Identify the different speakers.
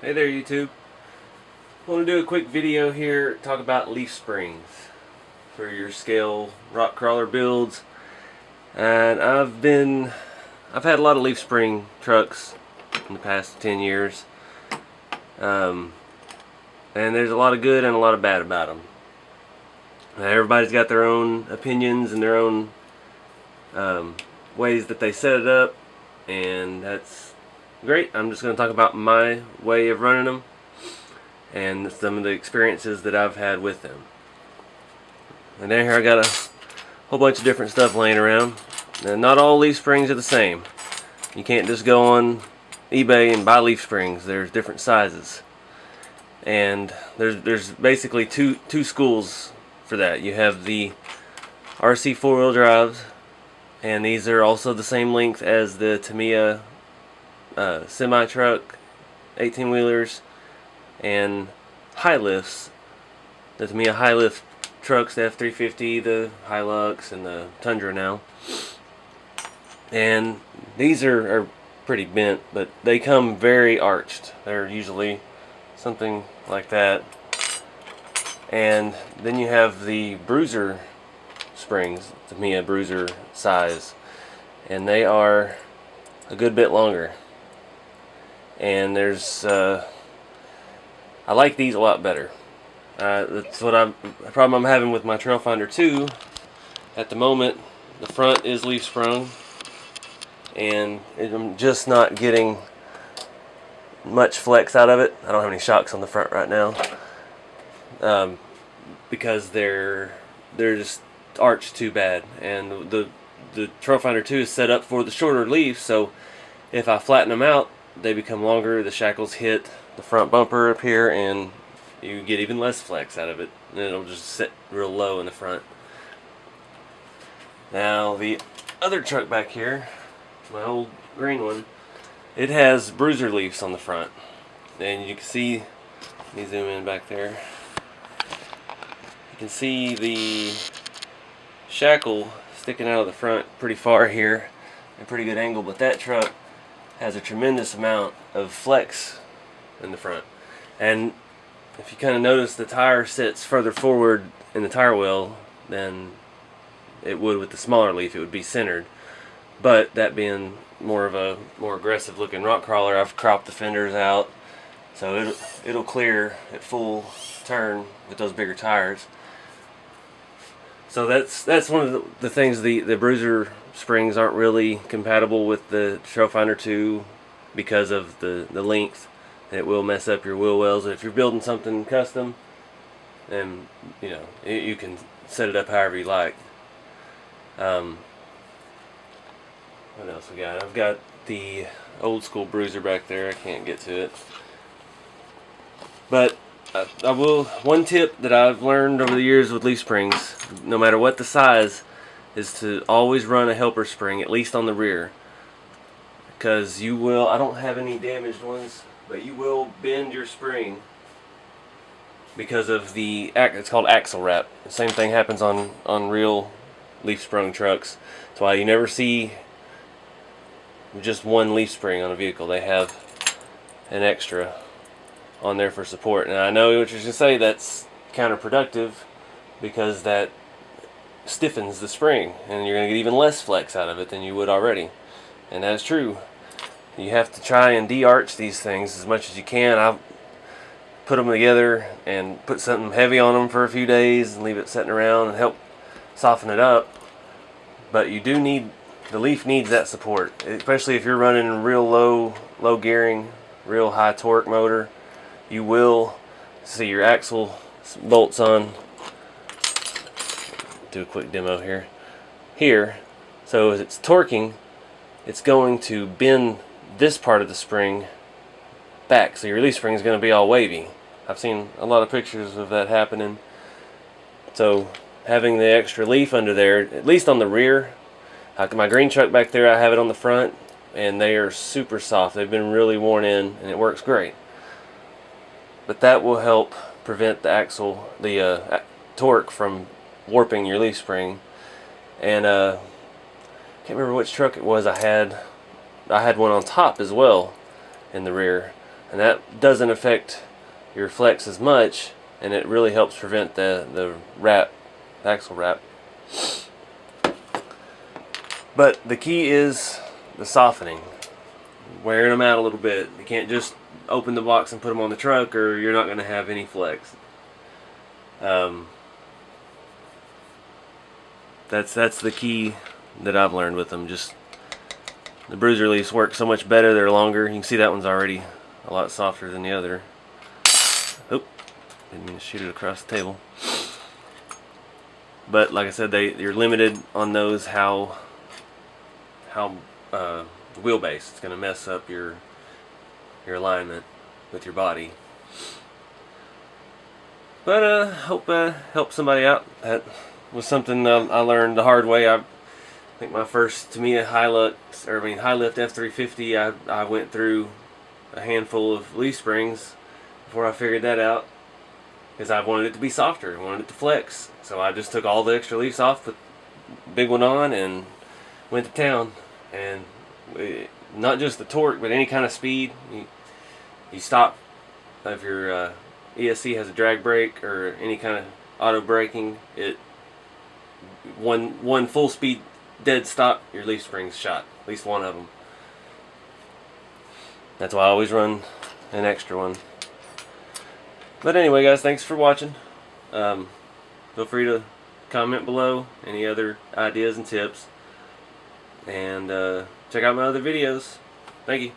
Speaker 1: Hey there, YouTube. I want to do a quick video here, talk about leaf springs for your scale rock crawler builds. And I've had a lot of leaf spring trucks in the past 10 years. And there's a lot of good and a lot of bad about them. Everybody's got their own opinions and their own ways that they set it up, and that's great. I'm just going to talk about my way of running them and some of the experiences that I've had with them. And then here I got a whole bunch of different stuff laying around. Now, not all leaf springs are the same. You can't just go on eBay and buy leaf springs. There's different sizes, and there's basically two schools for that. You have the RC four-wheel drives, and these are also the same length as the Tamiya semi-truck 18-wheelers and high lifts. The Tamiya high lift trucks, the F350, the Hilux, and the Tundra now. And these are pretty bent, but they come very arched. They're usually something like that. And then you have the Bruiser springs, Tamiya Bruiser size, and they are a good bit longer. And there's I like these a lot better. That's what the problem I'm having with my Trailfinder 2 at the moment. The front is leaf sprung, and I'm just not getting much flex out of it. I don't have any shocks on the front right now, because they're just arched too bad. And the Trailfinder 2 is set up for the shorter leaf, so if I flatten them out, they become longer. The shackles hit the front bumper up here, and you get even less flex out of it, and it'll just sit real low in the front. Now the other truck back here, my old green one, it has Bruiser leaves on the front, and you can see, let me zoom in back there, you can see the shackle sticking out of the front pretty far here, a pretty good angle, but that truck has a tremendous amount of flex in the front. And if you kind of notice, the tire sits further forward in the tire well than it would with the smaller leaf. It would be centered. But that being more of a more aggressive looking rock crawler, I've cropped the fenders out, so it'll clear at full turn with those bigger tires. So that's one of the things. The Bruiser springs aren't really compatible with the Trailfinder 2 because of the length. It will mess up your wheel wells. If you're building something custom, then you can set it up however you like. What else we got? I've got the old school Bruiser back there. I can't get to it, but I will. One tip that I've learned over the years with leaf springs, no matter what the size, is to always run a helper spring, at least on the rear. Because you will, I don't have any damaged ones, but you will bend your spring because of it's called axle wrap. The same thing happens on real leaf sprung trucks. That's why you never see just one leaf spring on a vehicle. They have an extra on there for support. And I know what you're going to say, that's counterproductive, because that stiffens the spring and you're going to get even less flex out of it than you would already. And that's true. You have to try and de-arch these things as much as you can. I've put them together and put something heavy on them for a few days and leave it sitting around and help soften it up. But you do need, the leaf needs that support, especially if you're running real low gearing, real high torque motor. You will see your axle bolts on. Do a quick demo here. So as it's torquing, it's going to bend this part of the spring back, so your leaf spring is going to be all wavy. I've seen a lot of pictures of that happening. So having the extra leaf under there, at least on the rear, like my green truck back there, I have it on the front, and they are super soft. They've been really worn in, and it works great. But that will help prevent the torque from warping your leaf spring. And can't remember which truck it was I had. I had one on top as well in the rear, and that doesn't affect your flex as much, and it really helps prevent the axle wrap. But the key is the softening, wearing them out a little bit. You can't just open the box and put them on the truck, or you're not going to have any flex. That's the key that I've learned with them. Just the bruise release works so much better. They're longer. You can see that one's already a lot softer than the other. Oop, didn't mean to shoot it across the table. But like I said, you're limited on those how wheelbase. It's going to mess up your alignment with your body. But hope help somebody out. That was something I learned the hard way. I think my first Tamiya High Lift F350, I went through a handful of leaf springs before I figured that out, because I wanted it to be softer. I wanted it to flex. So I just took all the extra leaves off, put the big one on, and went to town. And not just the torque, but any kind of speed. You stop if your ESC has a drag brake or any kind of auto braking. One full speed dead stop, your leaf spring's shot. At least one of them. That's why I always run an extra one. But anyway, guys, thanks for watching. Feel free to comment below any other ideas and tips. And check out my other videos. Thank you.